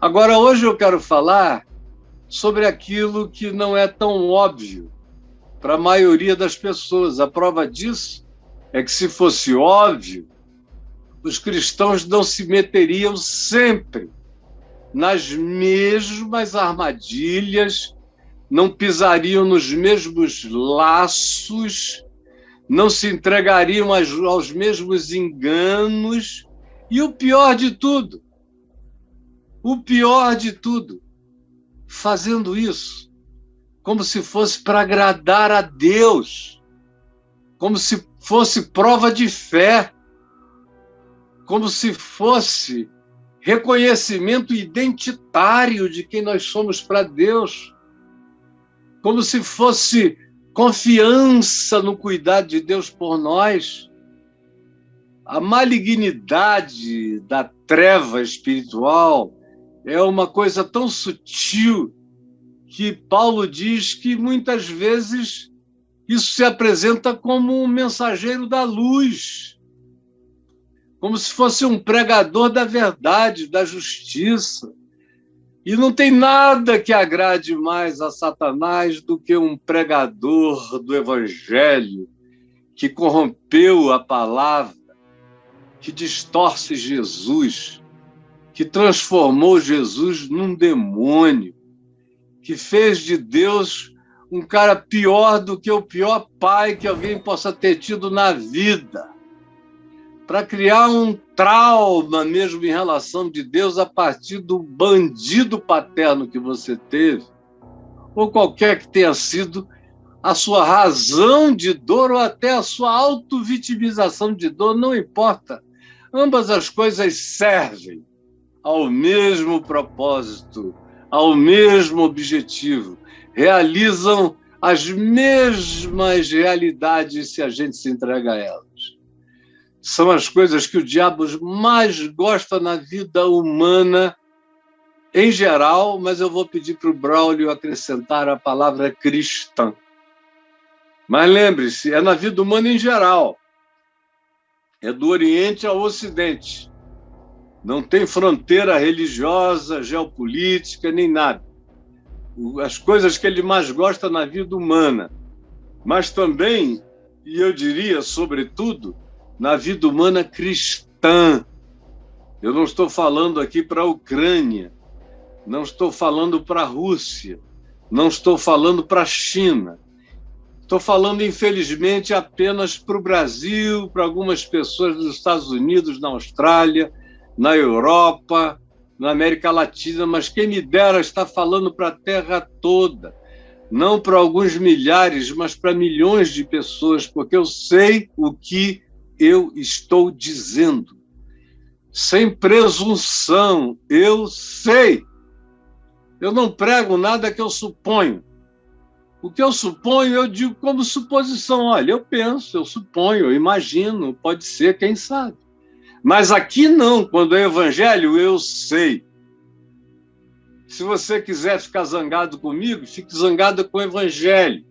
Agora, hoje eu quero falar sobre aquilo que não é tão óbvio para a maioria das pessoas. A prova disso é que, se fosse óbvio, os cristãos não se meteriam sempre nas mesmas armadilhas, não pisariam nos mesmos laços, não se entregariam aos mesmos enganos. E o pior de tudo, fazendo isso como se fosse para agradar a Deus, como se fosse prova de fé, como se fosse reconhecimento identitário de quem nós somos para Deus, como se fosse confiança no cuidado de Deus por nós. A malignidade da treva espiritual é uma coisa tão sutil que Paulo diz que muitas vezes isso se apresenta como um mensageiro da luz, como se fosse um pregador da verdade, da justiça. E não tem nada que agrade mais a Satanás do que um pregador do Evangelho que corrompeu a palavra, que distorce Jesus, que transformou Jesus num demônio, que fez de Deus um cara pior do que o pior pai que alguém possa ter tido na vida, para criar um trauma mesmo em relação de Deus a partir do bandido paterno que você teve, ou qualquer que tenha sido a sua razão de dor ou até a sua autovitimização de dor, não importa. Ambas as coisas servem ao mesmo propósito, ao mesmo objetivo, realizam as mesmas realidades se a gente se entrega a elas. São as coisas que o diabo mais gosta na vida humana, em geral, mas eu vou pedir para o Braulio acrescentar a palavra cristã. Mas lembre-se, é na vida humana em geral. É do Oriente ao Ocidente. Não tem fronteira religiosa, geopolítica, nem nada. As coisas que ele mais gosta na vida humana. Mas também, e eu diria, sobretudo, na vida humana cristã. Eu não estou falando aqui para a Ucrânia, não estou falando para a Rússia, não estou falando para a China. Estou falando, infelizmente, apenas para o Brasil, para algumas pessoas dos Estados Unidos, na Austrália, na Europa, na América Latina, mas quem me dera estar falando para a Terra toda, não para alguns milhares, mas para milhões de pessoas, porque eu sei o que eu estou dizendo. Sem presunção, eu sei. Eu não prego nada que eu suponho. O que eu suponho, eu digo como suposição. Olha, eu penso, eu suponho, eu imagino, pode ser, quem sabe. Mas aqui não, quando é evangelho, eu sei. Se você quiser ficar zangado comigo, fique zangado com o evangelho.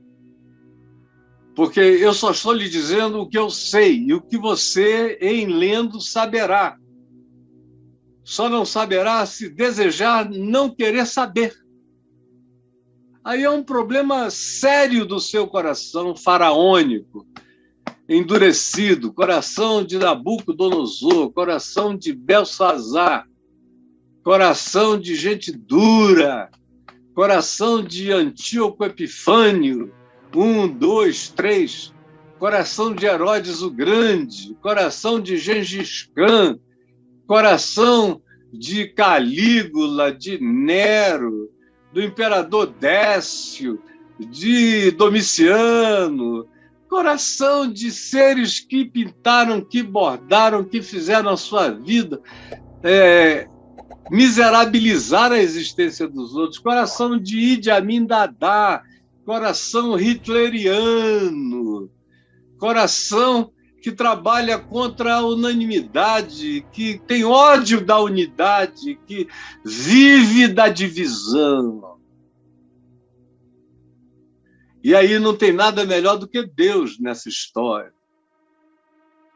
Porque eu só estou lhe dizendo o que eu sei, e o que você, em lendo, saberá. Só não saberá se desejar não querer saber. Aí é um problema sério do seu coração faraônico, endurecido, coração de Nabucodonosor, coração de Belsazar, coração de gente dura, coração de Antíoco Epifânio, 1, 2, 3, coração de Herodes o Grande, coração de Gengis Khan, coração de Calígula, de Nero, do imperador Décio, de Domiciano, coração de seres que pintaram, que bordaram, que fizeram a sua vida miserabilizar a existência dos outros, coração de Idi Amin Dada, coração hitleriano, coração que trabalha contra a unanimidade, que tem ódio da unidade, que vive da divisão. E aí não tem nada melhor do que Deus nessa história.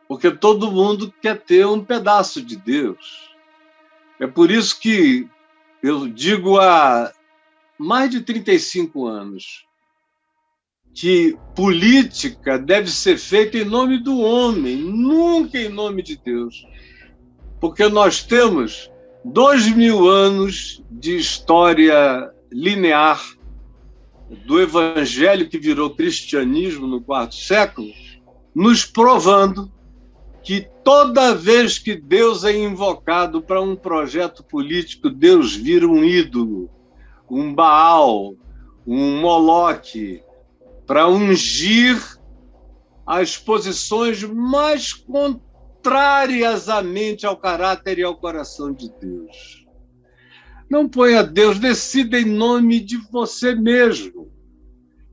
Porque todo mundo quer ter um pedaço de Deus. É por isso que Eu digo há mais de 35 anos que política deve ser feita em nome do homem, nunca em nome de Deus. Porque nós temos 2000 anos de história linear do evangelho que virou cristianismo no quarto século, nos provando que toda vez que Deus é invocado para um projeto político, Deus vira um ídolo, um Baal, um Moloque, para ungir as posições mais contrárias à mente, ao caráter e ao coração de Deus. Não ponha Deus, decida em nome de você mesmo.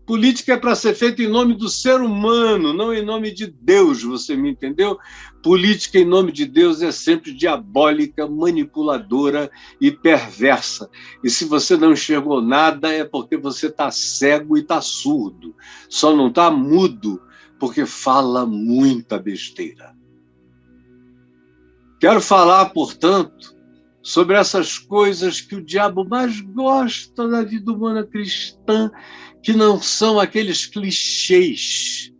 Política é para ser feita em nome do ser humano, não em nome de Deus, você me entendeu? Política em nome de Deus é sempre diabólica, manipuladora e perversa. E se você não enxergou nada, é porque você está cego e está surdo. Só não está mudo, porque fala muita besteira. Quero falar, portanto, sobre essas coisas que o diabo mais gosta da vida humana cristã, que não são aqueles clichês,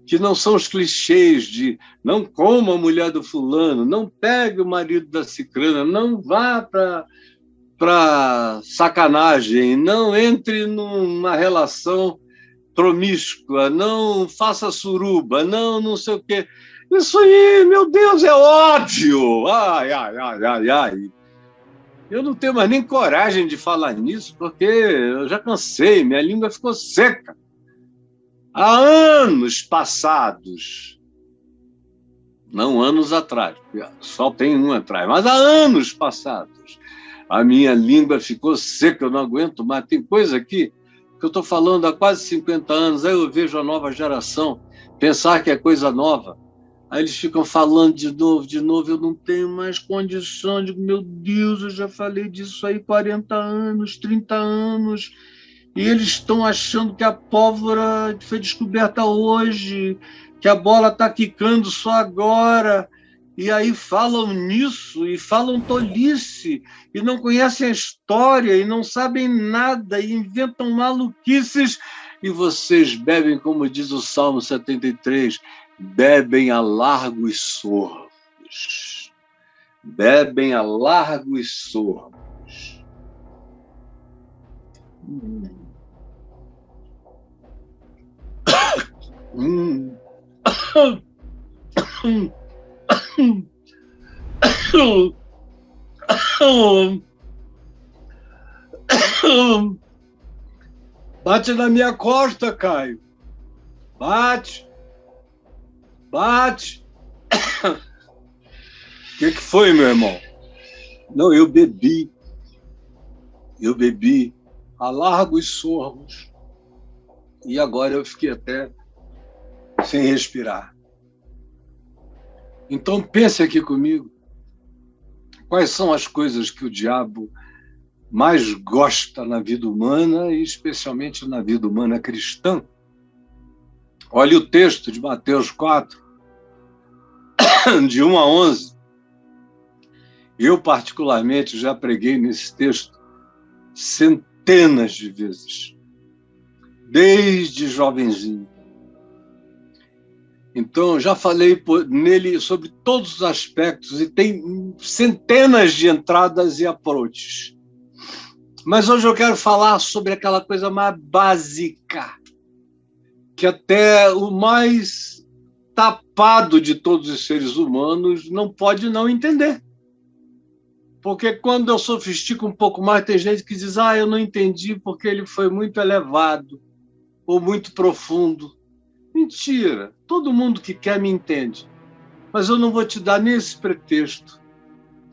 que não são os clichês de não coma a mulher do fulano, não pegue o marido da cicrana, não vá para sacanagem, não entre numa relação promíscua, não faça suruba, não sei o quê. Isso aí, meu Deus, é óbvio! Ai, ai, ai, ai, ai. Eu não tenho mais nem coragem de falar nisso, porque eu já cansei, minha língua ficou seca. Há anos passados, não anos atrás, só tem um atrás, mas há anos passados, a minha língua ficou seca, eu não aguento mais. Tem coisa aqui que eu estou falando há quase 50 anos, aí eu vejo a nova geração pensar que é coisa nova. Aí eles ficam falando de novo, eu não tenho mais condição, digo, meu Deus, eu já falei disso aí 40 anos, 30 anos, e eles estão achando que a pólvora foi descoberta hoje, que a bola está quicando só agora, e aí falam nisso, e falam tolice, e não conhecem a história, e não sabem nada, e inventam maluquices, e vocês bebem, como diz o Salmo 73, bebem a largos sorvos. Bebem a largos sorvos. Bate na minha costa, Caio. Bate. Bate. O que foi, meu irmão? Não, eu bebi a largos sorvos e agora eu fiquei até sem respirar. Então pense aqui comigo, quais são as coisas que o diabo mais gosta na vida humana e especialmente na vida humana cristã? Olha o texto de Mateus 4, de 1 a 11. Eu, particularmente, já preguei nesse texto centenas de vezes, desde jovenzinho. Então, já falei nele sobre todos os aspectos e tem centenas de entradas e approaches. Mas hoje eu quero falar sobre aquela coisa mais básica, que até o mais tapado de todos os seres humanos não pode não entender. Porque quando eu sofistico um pouco mais, tem gente que diz, eu não entendi porque ele foi muito elevado ou muito profundo. Mentira, todo mundo que quer me entende. Mas eu não vou te dar nesse pretexto.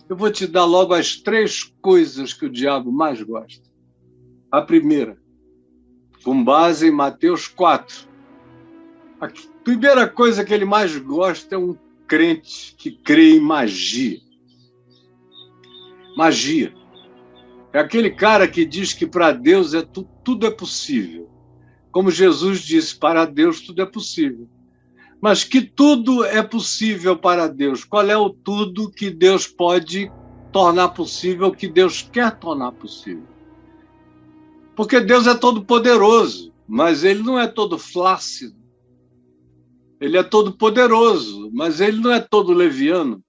Eu vou te dar logo as 3 coisas que o diabo mais gosta. A primeira, com base em Mateus 4. A primeira coisa que ele mais gosta é um crente que crê em magia. Magia. É aquele cara que diz que para Deus tudo é possível. Como Jesus disse, para Deus tudo é possível. Mas que tudo é possível para Deus? Qual é o tudo que Deus pode tornar possível o que Deus quer tornar possível. Porque Deus é todo poderoso, mas ele não é todo flácido. Ele é todo poderoso, mas ele não é todo leviano.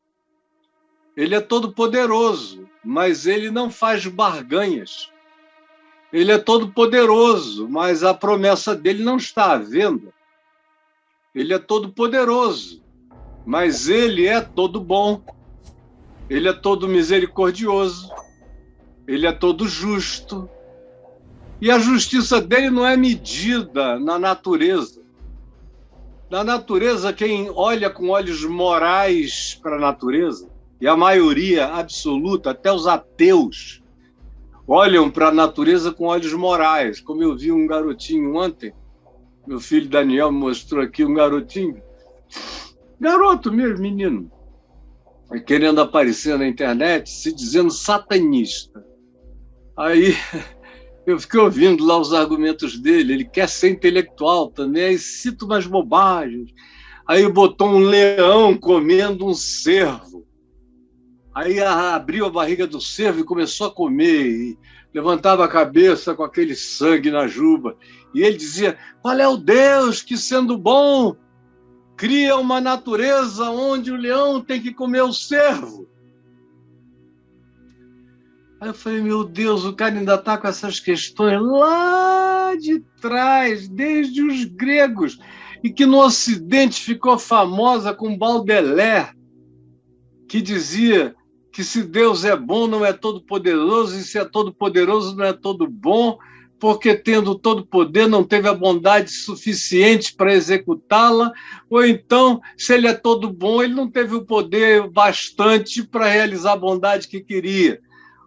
Ele é todo poderoso, mas ele não faz barganhas. Ele é todo poderoso, mas a promessa dele não está à venda. Ele é todo poderoso, mas ele é todo bom. Ele é todo misericordioso. Ele é todo justo. E a justiça dele não é medida na natureza. Na natureza, quem olha com olhos morais para a natureza, e a maioria absoluta, até os ateus, olham para a natureza com olhos morais. Como eu vi um garotinho ontem, meu filho Daniel me mostrou aqui um garotinho, garoto mesmo, menino, querendo aparecer na internet, se dizendo satanista. Aí eu fiquei ouvindo lá os argumentos dele, ele quer ser intelectual também, aí cita umas bobagens. Aí botou um leão comendo um cervo. Aí abriu a barriga do cervo e começou a comer, e levantava a cabeça com aquele sangue na juba. E ele dizia, qual é o Deus que, sendo bom, cria uma natureza onde o leão tem que comer o cervo? Aí eu falei, meu Deus, o cara ainda está com essas questões lá de trás, desde os gregos, e que no Ocidente ficou famosa com Baudelaire, que dizia que se Deus é bom, não é todo-poderoso, e se é todo-poderoso, não é todo bom, porque tendo todo poder, não teve a bondade suficiente para executá-la, ou então, se ele é todo bom, ele não teve o poder bastante para realizar a bondade que queria.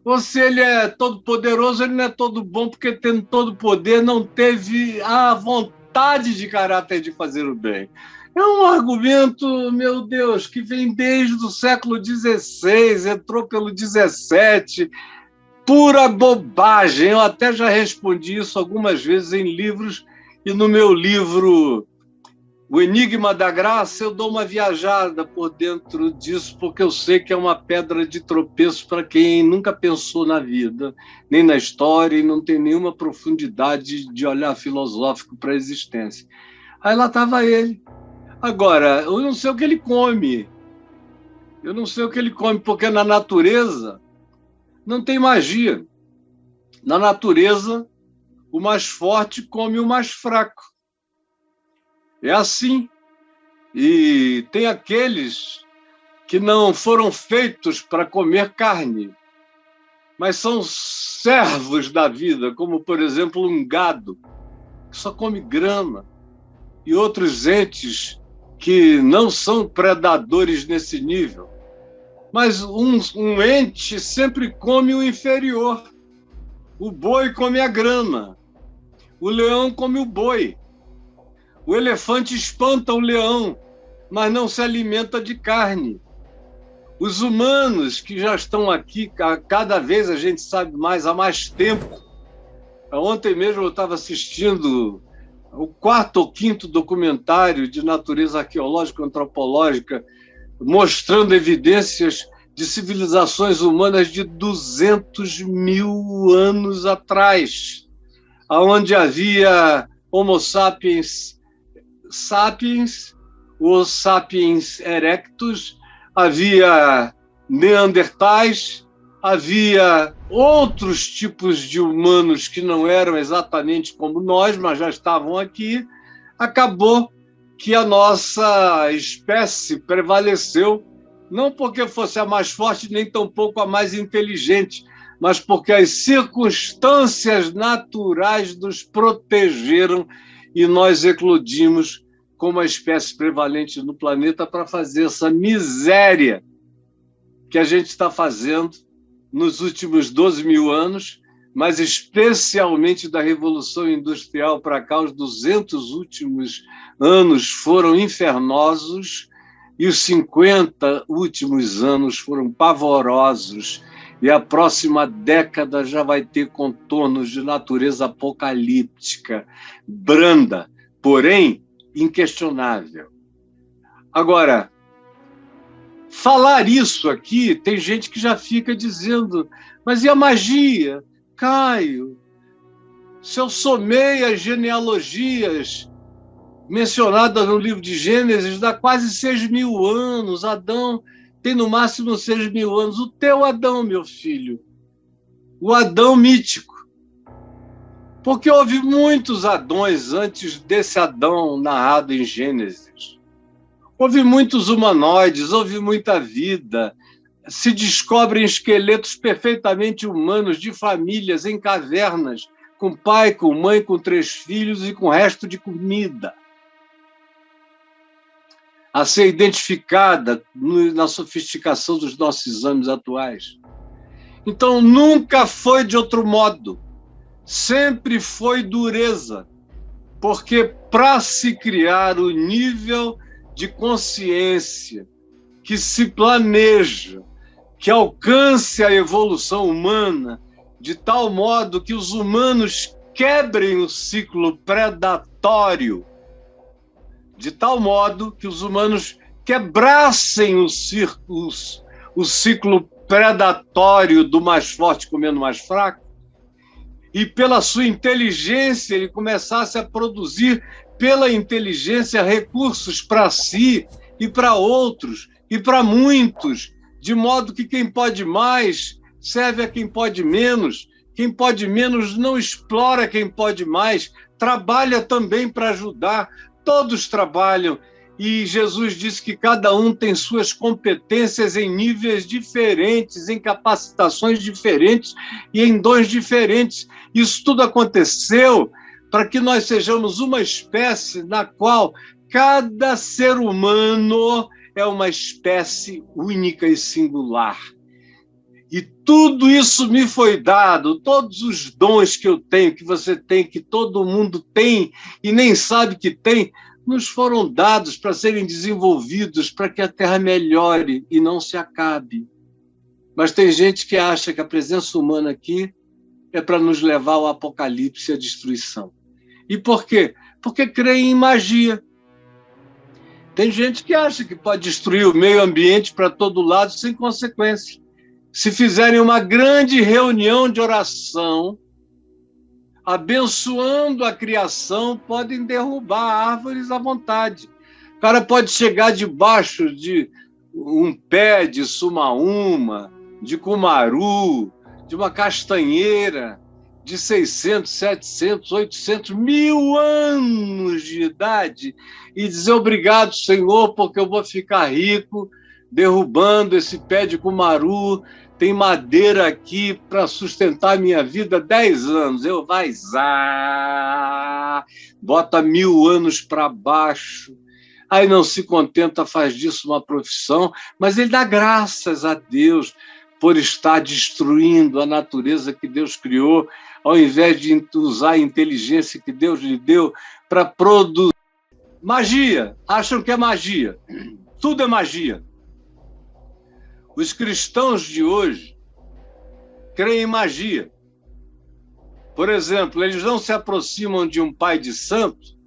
Ou se ele é todo poderoso, ele não é todo bom, porque tendo todo poder, não teve a vontade de caráter de fazer o bem. É um argumento, meu Deus, que vem desde o século XVI, entrou pelo XVII, pura bobagem. Eu até já respondi isso algumas vezes em livros, e no meu livro O Enigma da Graça, eu dou uma viajada por dentro disso, porque eu sei que é uma pedra de tropeço para quem nunca pensou na vida, nem na história, e não tem nenhuma profundidade de olhar filosófico para a existência. Aí lá estava ele. Agora, eu não sei o que ele come. Eu não sei o que ele come, porque na natureza não tem magia. Na natureza, o mais forte come o mais fraco. É assim. E tem aqueles que não foram feitos para comer carne, mas são servos da vida, como, por exemplo, um gado, que só come grama, e outros entes que não são predadores nesse nível. Mas um ente sempre come o inferior. O boi come a grama, o leão come o boi, o elefante espanta o leão, mas não se alimenta de carne. Os humanos que já estão aqui, cada vez a gente sabe mais, há mais tempo. Ontem mesmo eu estava assistindo o 4º ou 5º documentário de natureza arqueológica e antropológica, mostrando evidências de civilizações humanas de 200 mil anos atrás, onde havia Homo sapiens sapiens, os sapiens erectus, havia neandertais, havia outros tipos de humanos que não eram exatamente como nós, mas já estavam aqui. Acabou que a nossa espécie prevaleceu, não porque fosse a mais forte, nem tampouco a mais inteligente, mas porque as circunstâncias naturais nos protegeram e nós eclodimos como a espécie prevalente no planeta para fazer essa miséria que a gente está fazendo nos últimos 12 mil anos, mas especialmente da Revolução Industrial para cá, os 200 últimos anos foram infernosos e os 50 últimos anos foram pavorosos, e a próxima década já vai ter contornos de natureza apocalíptica, branda, porém inquestionável. Agora, falar isso aqui, tem gente que já fica dizendo, mas e a magia? Caio, se eu somei as genealogias mencionadas no livro de Gênesis, dá quase 6.000 anos. Adão tem no máximo 6.000 anos. O teu Adão, meu filho, o Adão mítico. Porque houve muitos Adões antes desse Adão narrado em Gênesis. Houve muitos humanoides, houve muita vida. Se descobrem esqueletos perfeitamente humanos de famílias em cavernas, com pai, com mãe, com 3 filhos e com resto de comida, a ser identificada na sofisticação dos nossos exames atuais. Então, nunca foi de outro modo. Sempre foi dureza. Porque para se criar o nível de consciência que se planeja, que alcance a evolução humana, de tal modo que os humanos quebrem o ciclo predatório, de tal modo que os humanos quebrassem o ciclo predatório do mais forte comendo o mais fraco, e pela sua inteligência ele começasse a produzir, pela inteligência, recursos para si e para outros, e para muitos, de modo que quem pode mais serve a quem pode menos não explora quem pode mais, trabalha também para ajudar, todos trabalham, e Jesus disse que cada um tem suas competências em níveis diferentes, em capacitações diferentes e em dons diferentes. Isso tudo aconteceu para que nós sejamos uma espécie na qual cada ser humano é uma espécie única e singular. E tudo isso me foi dado, todos os dons que eu tenho, que você tem, que todo mundo tem e nem sabe que tem, nos foram dados para serem desenvolvidos, para que a Terra melhore e não se acabe. Mas tem gente que acha que a presença humana aqui é para nos levar ao apocalipse e à destruição. E por quê? Porque creem em magia. Tem gente que acha que pode destruir o meio ambiente para todo lado sem consequência. Se fizerem uma grande reunião de oração, abençoando a criação, podem derrubar árvores à vontade. O cara pode chegar debaixo de um pé de sumaúma, de cumaru, de uma castanheira de 600, 700, 800, 1.000 anos de idade e dizer obrigado, Senhor, porque eu vou ficar rico derrubando esse pé de cumaru, tem madeira aqui para sustentar minha vida 10 anos. Eu vai, bota 1.000 anos para baixo. Aí não se contenta, faz disso uma profissão, mas ele dá graças a Deus por estar destruindo a natureza que Deus criou, ao invés de usar a inteligência que Deus lhe deu para produzir. Magia, acham que é magia. Tudo é magia. Os cristãos de hoje creem em magia. Por exemplo, eles não se aproximam de um pai de santo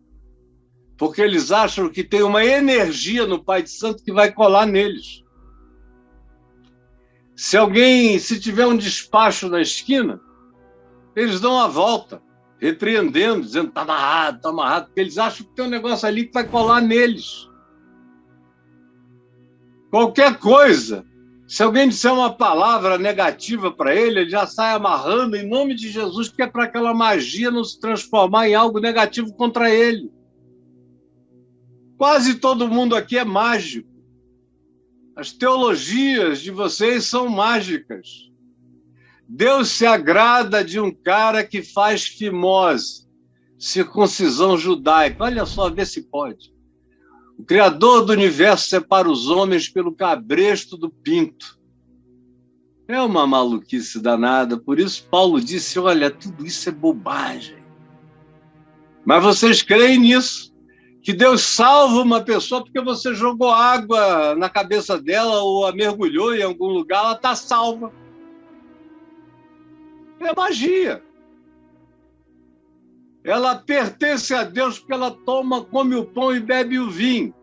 porque eles acham que tem uma energia no pai de santo que vai colar neles. Se tiver um despacho na esquina, eles dão a volta, repreendendo, dizendo está amarrado, porque eles acham que tem um negócio ali que vai colar neles. Qualquer coisa, se alguém disser uma palavra negativa para ele, ele já sai amarrando em nome de Jesus, que é para aquela magia não se transformar em algo negativo contra ele. Quase todo mundo aqui é mágico. As teologias de vocês são mágicas. Deus se agrada de um cara que faz fimose, circuncisão judaica. Olha só, vê se pode. O Criador do universo separa os homens pelo cabresto do pinto. É uma maluquice danada. Por isso Paulo disse, olha, tudo isso é bobagem. Mas vocês creem nisso, que Deus salva uma pessoa porque você jogou água na cabeça dela ou a mergulhou em algum lugar, ela está salva. É magia. Ela pertence a Deus porque ela come o pão e bebe o vinho.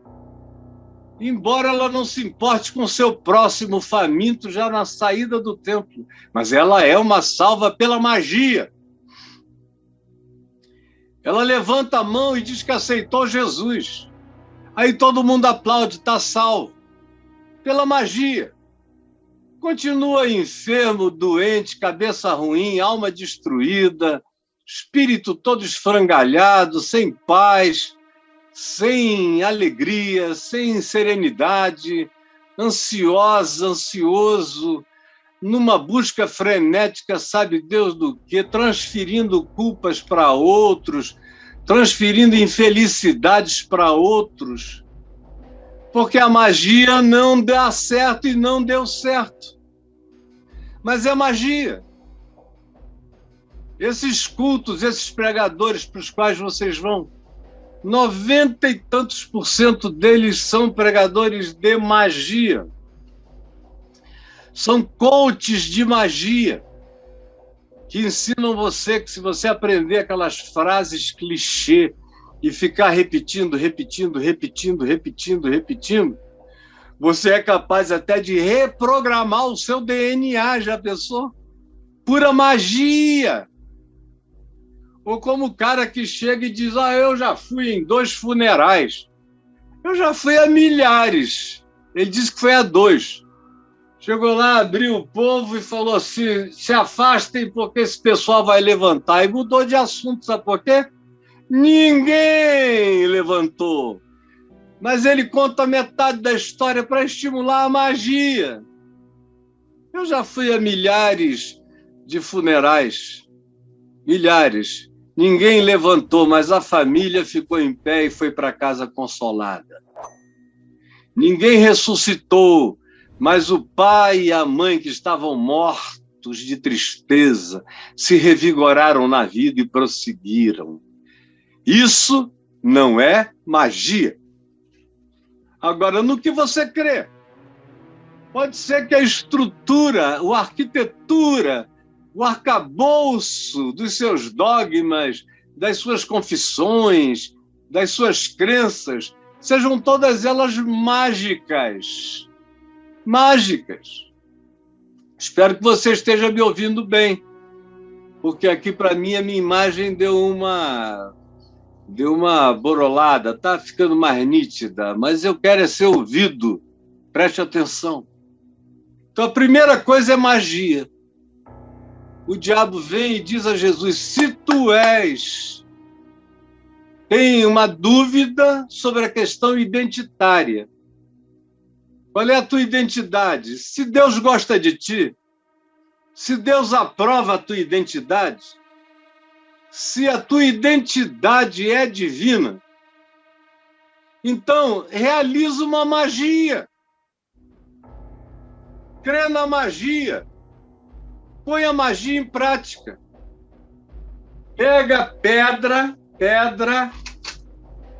embora ela não se importe com seu próximo faminto já na saída do templo, mas ela é uma salva pela magia. Ela levanta a mão e diz que aceitou Jesus. Aí todo mundo aplaude, está salvo. Pela magia. Continua enfermo, doente, cabeça ruim, alma destruída, espírito todo esfrangalhado, sem paz, sem alegria, sem serenidade, ansioso, numa busca frenética, sabe Deus do quê, transferindo culpas para outros, transferindo infelicidades para outros, porque a magia não dá certo e não deu certo. Mas é magia. Esses cultos, esses pregadores para os quais vocês vão, 90 e tantos % deles são pregadores de magia. São coaches de magia que ensinam você que se você aprender aquelas frases clichê e ficar repetindo, você é capaz até de reprogramar o seu DNA, já pensou? Pura magia! Ou como o cara que chega e diz, eu já fui em 2 funerais. Eu já fui a milhares. Ele disse que foi a 2. Chegou lá, abriu o povo e falou assim, se afastem porque esse pessoal vai levantar. E mudou de assunto, sabe por quê? Ninguém levantou. Mas ele conta metade da história para estimular a magia. Eu já fui a milhares de funerais. Milhares. Ninguém levantou, mas a família ficou em pé e foi para casa consolada. Ninguém ressuscitou, mas o pai e a mãe que estavam mortos de tristeza se revigoraram na vida e prosseguiram. Isso não é magia. Agora, no que você crê? Pode ser que a estrutura, a arquitetura, o arcabouço dos seus dogmas, das suas confissões, das suas crenças, sejam todas elas mágicas. Mágicas. Espero que você esteja me ouvindo bem, porque aqui, para mim, a minha imagem deu uma borolada, está ficando mais nítida, mas eu quero é ser ouvido. Preste atenção. Então, a primeira coisa é magia. O diabo vem e diz a Jesus, se tu tem uma dúvida sobre a questão identitária. Qual é a tua identidade? Se Deus gosta de ti, se Deus aprova a tua identidade, se a tua identidade é divina, então realiza uma magia. Crê na magia. Põe a magia em prática. Pega pedra,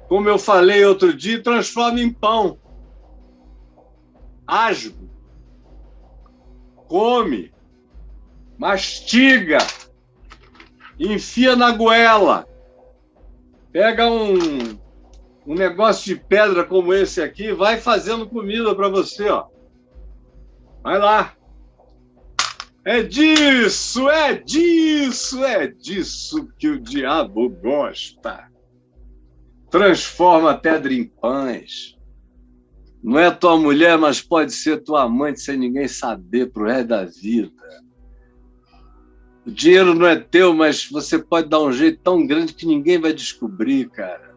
como eu falei outro dia, e transforma em pão. Asgo. Come. Mastiga. Enfia na goela. Pega um negócio de pedra como esse aqui, vai fazendo comida para você, ó. Vai lá. É disso que o diabo gosta. Transforma a pedra em pães. Não é tua mulher, mas pode ser tua amante sem ninguém saber pro resto da vida. O dinheiro não é teu, mas você pode dar um jeito tão grande que ninguém vai descobrir, cara.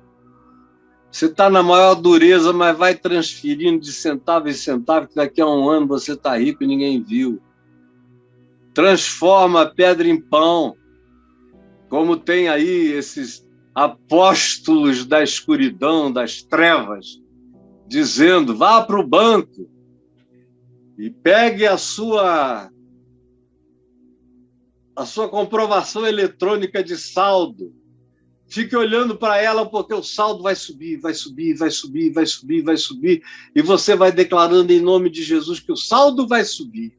Você está na maior dureza, mas vai transferindo de centavo em centavo, que daqui a um ano você está rico e ninguém viu. Transforma a pedra em pão, como tem aí esses apóstolos da escuridão, das trevas, dizendo, vá para o banco e pegue a sua comprovação eletrônica de saldo. Fique olhando para ela, porque o saldo vai subir, e você vai declarando em nome de Jesus que o saldo vai subir.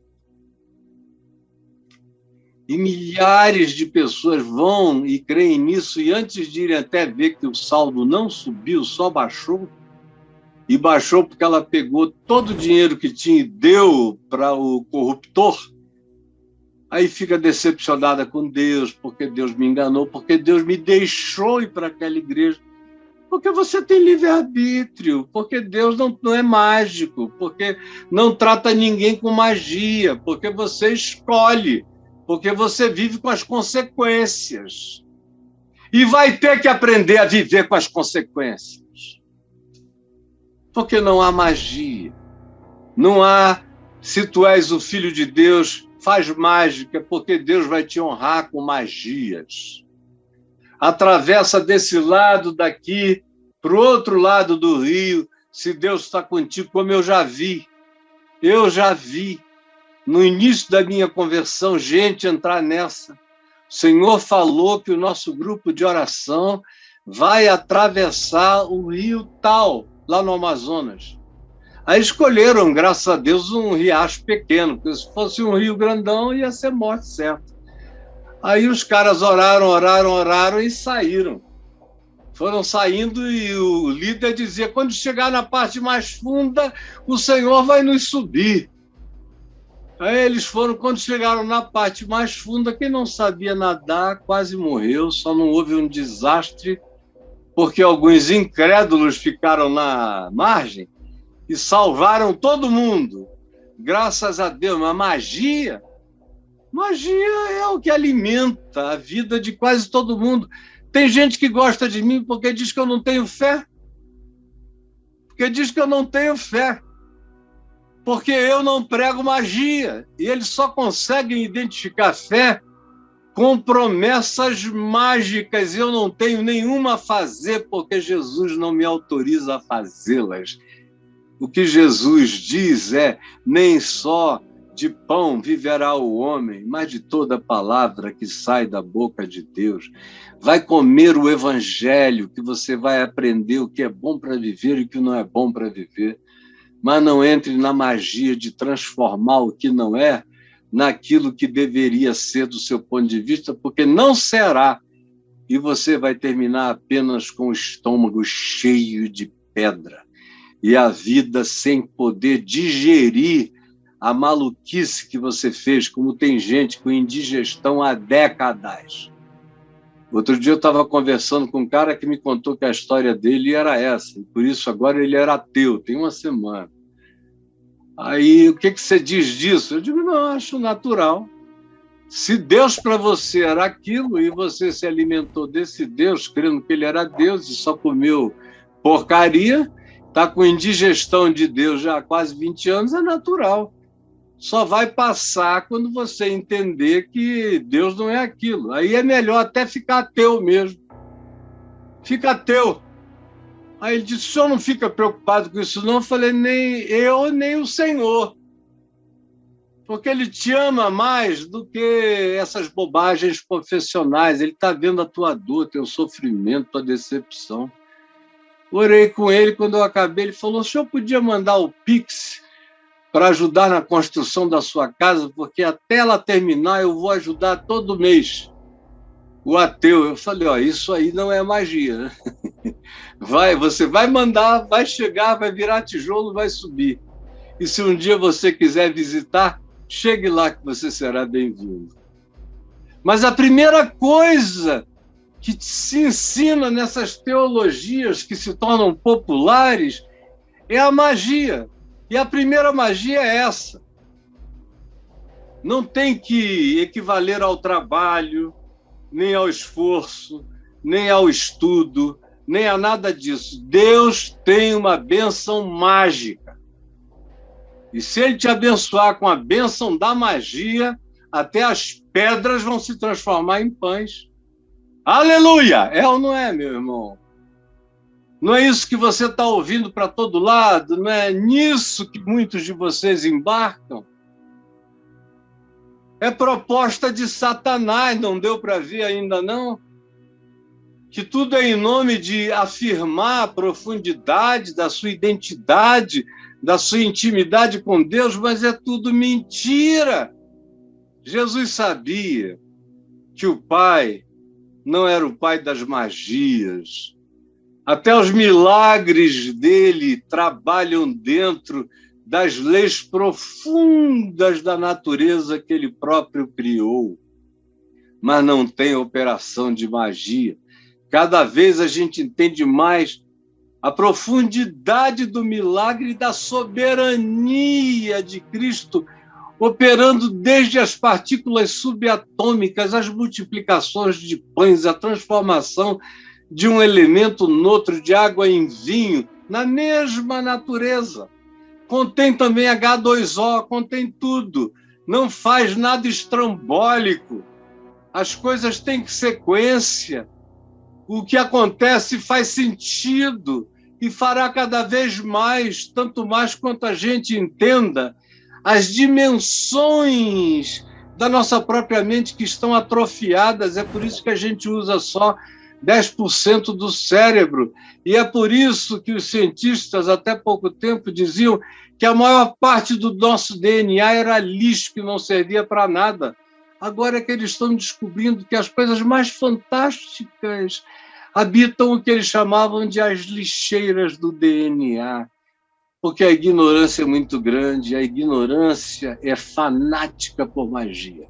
E milhares de pessoas vão e creem nisso, e antes de irem até ver que o saldo não subiu, só baixou, e baixou porque ela pegou todo o dinheiro que tinha e deu para o corruptor, aí fica decepcionada com Deus, porque Deus me enganou, porque Deus me deixou ir para aquela igreja. Porque você tem livre-arbítrio, porque Deus não é mágico, porque não trata ninguém com magia, porque você escolhe, porque você vive com as consequências. E vai ter que aprender a viver com as consequências. Porque não há magia. Não há, se tu és o filho de Deus, faz mágica, porque Deus vai te honrar com magias. Atravessa desse lado daqui para o outro lado do rio, se Deus está contigo, como eu já vi. Eu já vi, no início da minha conversão, gente entrar nessa. O Senhor falou que o nosso grupo de oração vai atravessar o rio tal, lá no Amazonas. Aí escolheram, graças a Deus, um riacho pequeno, porque se fosse um rio grandão, ia ser morte certa. Aí os caras oraram e saíram. Foram saindo e o líder dizia, quando chegar na parte mais funda, o Senhor vai nos subir. Aí eles foram, quando chegaram na parte mais funda, quem não sabia nadar quase morreu, só não houve um desastre, porque alguns incrédulos ficaram na margem e salvaram todo mundo. Graças a Deus, mas magia é o que alimenta a vida de quase todo mundo. Tem gente que gosta de mim porque diz que eu não tenho fé. Porque diz que eu não tenho fé. Porque eu não prego magia. E eles só conseguem identificar fé com promessas mágicas. E eu não tenho nenhuma a fazer, porque Jesus não me autoriza a fazê-las. O que Jesus diz é, nem só de pão viverá o homem, mas de toda palavra que sai da boca de Deus. Vai comer o evangelho, que você vai aprender o que é bom para viver e o que não é bom para viver. Mas não entre na magia de transformar o que não é naquilo que deveria ser do seu ponto de vista, porque não será. E você vai terminar apenas com o estômago cheio de pedra. E a vida sem poder digerir a maluquice que você fez, como tem gente com indigestão há décadas. Outro dia eu estava conversando com um cara que me contou que a história dele era essa, e por isso agora ele era ateu, tem uma semana. Aí, o que você diz disso? Eu digo, não, acho natural. Se Deus para você era aquilo, e você se alimentou desse Deus, crendo que ele era Deus, e só comeu porcaria, está com indigestão de Deus já há quase 20 anos, é natural. Só vai passar quando você entender que Deus não é aquilo. Aí é melhor até ficar ateu mesmo. Fica ateu. Aí ele disse, o senhor não fica preocupado com isso não? Eu falei, nem eu, nem o Senhor. Porque ele te ama mais do que essas bobagens profissionais. Ele está vendo a tua dor, teu sofrimento, tua decepção. Orei com ele, quando eu acabei, ele falou, o senhor podia mandar o Pix para ajudar na construção da sua casa, porque até ela terminar eu vou ajudar todo mês. O ateu, eu falei, isso aí não é magia. Você vai mandar, vai chegar, vai virar tijolo, vai subir. E se um dia você quiser visitar, chegue lá que você será bem-vindo. Mas a primeira coisa que se ensina nessas teologias que se tornam populares é a magia. E a primeira magia é essa. Não tem que equivaler ao trabalho, nem ao esforço, nem ao estudo, nem a nada disso. Deus tem uma bênção mágica. E se ele te abençoar com a bênção da magia, até as pedras vão se transformar em pães. Aleluia! É ou não é, meu irmão? Não é isso que você está ouvindo para todo lado? Não é nisso que muitos de vocês embarcam? É proposta de Satanás, não deu para ver ainda não? Que tudo é em nome de afirmar a profundidade da sua identidade, da sua intimidade com Deus, mas é tudo mentira. Jesus sabia que o Pai não era o Pai das magias, Até os milagres dele trabalham dentro das leis profundas da natureza que ele próprio criou. Mas não tem operação de magia. Cada vez a gente entende mais a profundidade do milagre e da soberania de Cristo, operando desde as partículas subatômicas, as multiplicações de pães, a transformação de um elemento noutro, de água em vinho, na mesma natureza. Contém também H2O, contém tudo. Não faz nada estrambólico. As coisas têm sequência. O que acontece faz sentido e fará cada vez mais, tanto mais quanto a gente entenda as dimensões da nossa própria mente que estão atrofiadas. É por isso que a gente usa só 10% do cérebro. E é por isso que os cientistas, até pouco tempo, diziam que a maior parte do nosso DNA era lixo, que não servia para nada. Agora é que eles estão descobrindo que as coisas mais fantásticas habitam o que eles chamavam de as lixeiras do DNA, porque a ignorância é muito grande, a ignorância é fanática por magia.